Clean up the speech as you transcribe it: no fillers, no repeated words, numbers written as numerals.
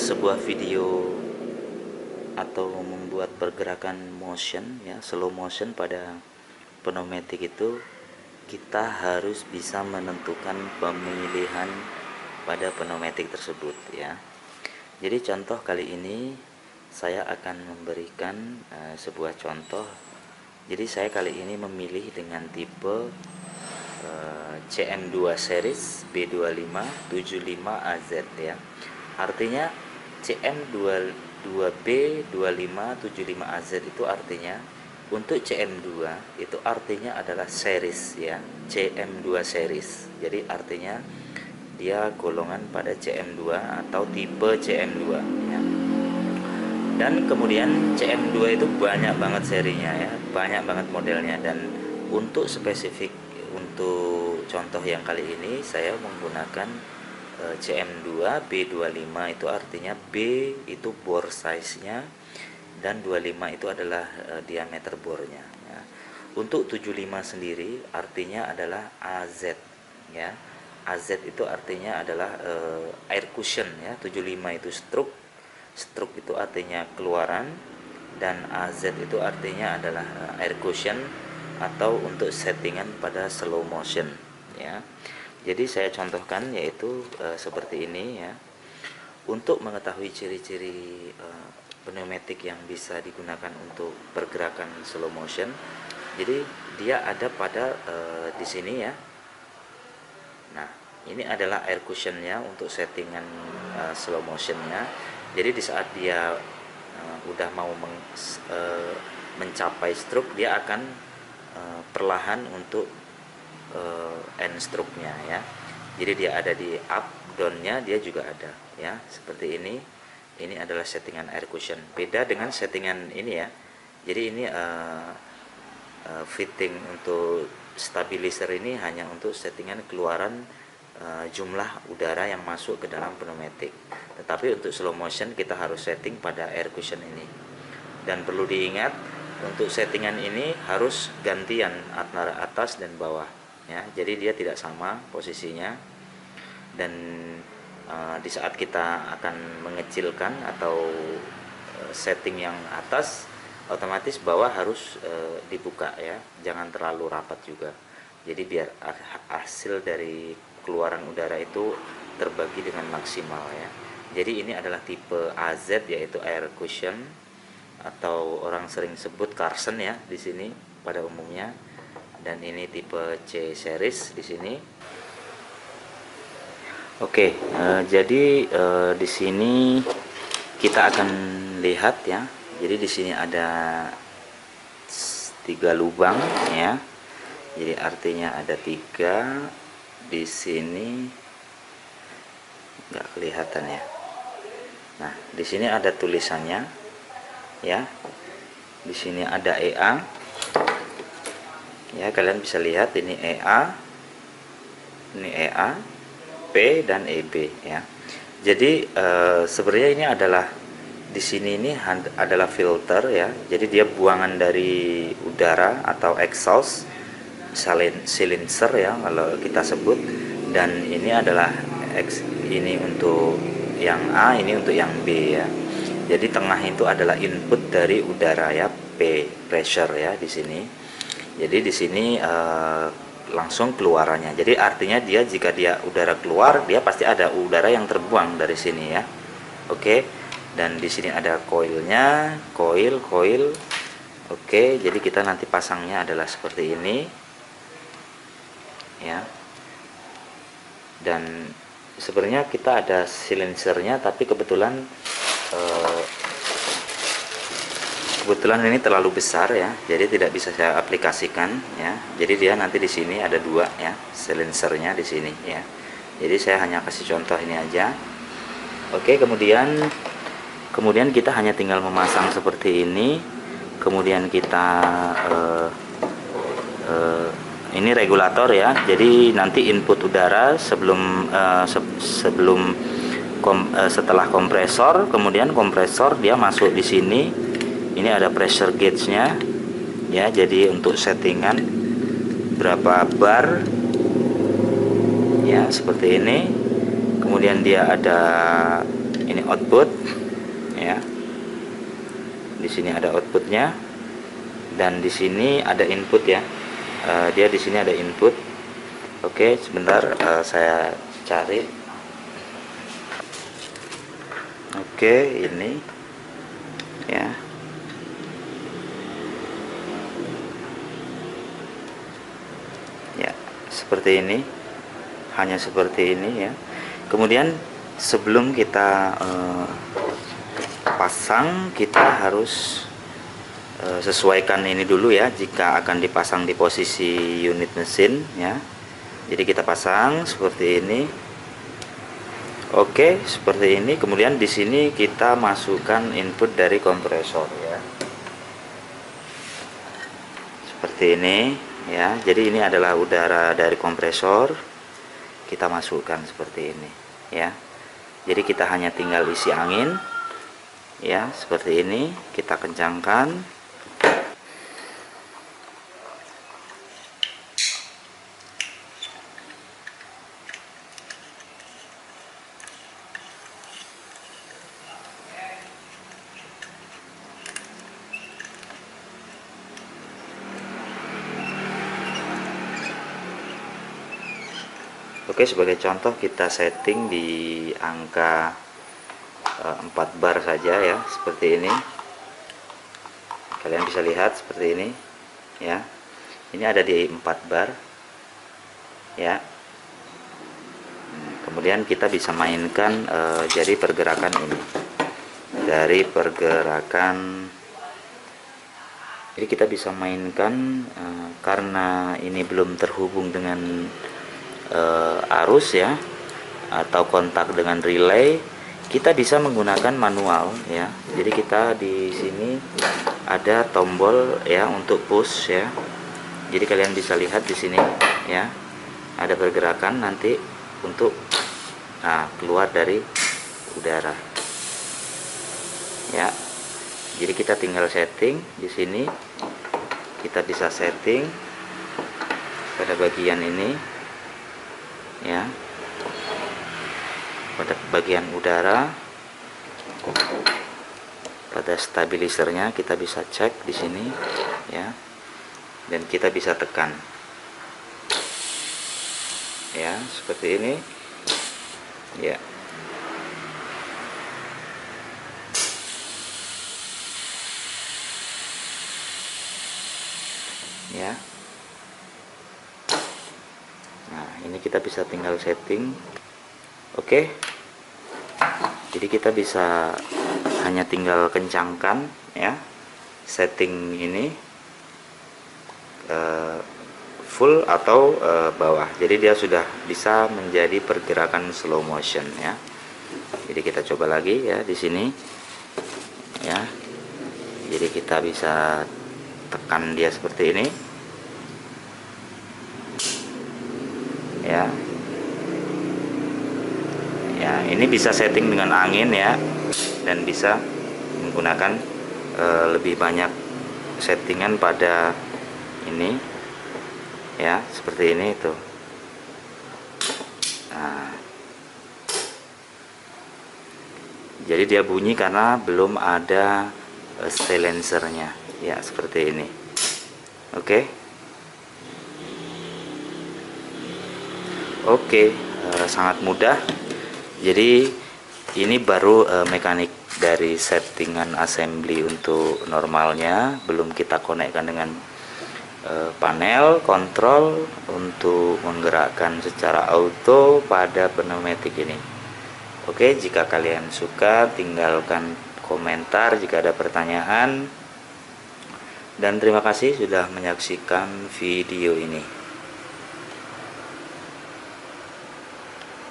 sebuah video atau membuat pergerakan motion ya, slow motion pada pneumatik itu, kita harus bisa menentukan pemilihan pada pneumatik tersebut ya. Jadi contoh kali ini saya akan memberikan sebuah contoh. Jadi saya kali ini memilih dengan tipe CM2 series B25 75AZ ya. Artinya CM22B 2575AZ itu artinya untuk CM2 itu artinya adalah series ya, CM2 series. Jadi artinya dia golongan pada CM2 atau tipe CM2 ya. Dan kemudian CM2 itu banyak banget serinya ya, banyak banget modelnya. Dan untuk spesifik untuk contoh yang kali ini saya menggunakan CM2 B25, itu artinya B itu bore size-nya dan 25 itu adalah diameter bornya ya. Untuk 75 sendiri artinya adalah AZ ya. AZ itu artinya adalah air cushion ya. 75 itu stroke itu artinya keluaran, dan AZ itu artinya adalah air cushion atau untuk settingan pada slow motion ya. Jadi saya contohkan yaitu seperti ini ya. Untuk mengetahui ciri-ciri pneumatik yang bisa digunakan untuk pergerakan slow motion, jadi dia ada pada di sini ya. Nah, ini adalah air cushionnya untuk settingan slow motionnya. Jadi di saat dia udah mau mencapai stroke, dia akan perlahan untuk end stroke-nya ya. Jadi dia ada di up, down-nya dia juga ada ya, seperti ini. Ini adalah settingan air cushion. Beda dengan settingan ini ya. Jadi ini fitting untuk stabilizer ini hanya untuk settingan keluaran jumlah udara yang masuk ke dalam pneumatik. Tetapi untuk slow motion kita harus setting pada air cushion ini. Dan perlu diingat untuk settingan ini harus gantian antara atas dan bawah ya. Jadi dia tidak sama posisinya, dan di saat kita akan mengecilkan atau setting yang atas, otomatis bawah harus dibuka ya, jangan terlalu rapat juga. Jadi biar hasil dari keluaran udara itu terbagi dengan maksimal ya. Jadi ini adalah tipe AZ, yaitu air cushion atau orang sering sebut Carson ya di sini pada umumnya. Dan ini tipe C series di sini. Oke, jadi di sini kita akan lihat ya. Jadi di sini ada 3 lubang ya. Jadi artinya ada 3 di sini, nggak kelihatan ya. Nah, di sini ada tulisannya ya. Di sini ada EA. Ya, kalian bisa lihat ini EA, ini EA, P dan EB ya. Jadi sebenarnya ini adalah di sini ini adalah filter ya. Jadi dia buangan dari udara atau exhaust silencer ya kalau kita sebut. Dan ini adalah ini untuk yang A, ini untuk yang B ya. Jadi tengah itu adalah input dari udara ya, P pressure ya di sini. Jadi di sini langsung keluarannya. Jadi artinya dia jika dia udara keluar, dia pasti ada udara yang terbuang dari sini ya. Oke. Dan di sini ada coilnya, coil. Oke, jadi kita nanti pasangnya adalah seperti ini. Ya. Dan sebenarnya kita ada silencernya, tapi kebetulan ini terlalu besar ya, jadi tidak bisa saya aplikasikan ya. Jadi dia nanti di sini ada 2 ya, silencernya di sini ya. Jadi saya hanya kasih contoh ini aja. Oke, kemudian kita hanya tinggal memasang seperti ini. Kemudian kita ini regulator ya. Jadi nanti input udara setelah kompresor, kemudian kompresor dia masuk di sini. Ini ada pressure gauge-nya ya. Jadi untuk settingan berapa bar ya, seperti ini. Kemudian dia ada ini output ya. Di sini ada outputnya, dan di sini ada input ya. Dia di sini ada input. Oke, sebentar saya cari. Oke, ini ya. Ya, seperti ini. Hanya seperti ini ya. Kemudian sebelum kita pasang, kita harus sesuaikan ini dulu ya, jika akan dipasang di posisi unit mesin ya. Jadi kita pasang seperti ini. Oke, seperti ini. Kemudian di sini kita masukkan input dari kompresor ya. Seperti ini ya. Jadi ini adalah udara dari kompresor. Kita masukkan seperti ini ya. Jadi kita hanya tinggal isi angin ya, seperti ini. Kita kencangkan. Oke, sebagai contoh kita setting di angka 4 bar saja ya, seperti ini. Kalian bisa lihat seperti ini ya. Ini ada di 4 bar ya. Kemudian kita bisa mainkan jadi pergerakan ini. Dari pergerakan, jadi kita bisa mainkan karena ini belum terhubung dengan arus ya, atau kontak dengan relay, kita bisa menggunakan manual ya. Jadi kita di sini ada tombol ya untuk push ya. Jadi kalian bisa lihat di sini ya, ada pergerakan nanti untuk keluar dari udara ya. Jadi kita tinggal setting di sini. Kita bisa setting pada bagian ini ya, pada bagian udara, pada stabilisernya kita bisa cek di sini ya, dan kita bisa tekan ya, seperti ini ya. Ya. Nah, ini kita bisa tinggal setting. Oke. Jadi kita bisa hanya tinggal kencangkan ya, setting ini full atau bawah. Jadi dia sudah bisa menjadi pergerakan slow motion ya. Jadi kita coba lagi ya di sini ya. Jadi kita bisa tekan dia seperti ini ya. Ya, ini bisa setting dengan angin ya, dan bisa menggunakan lebih banyak settingan pada ini ya, seperti ini itu. Nah, jadi dia bunyi karena belum ada silencernya ya, seperti ini. Oke, sangat mudah. Jadi ini baru mekanik dari settingan assembly untuk normalnya, belum kita konekkan dengan panel kontrol untuk menggerakkan secara auto pada pneumatik ini. Oke, jika kalian suka tinggalkan komentar jika ada pertanyaan, dan terima kasih sudah menyaksikan video ini.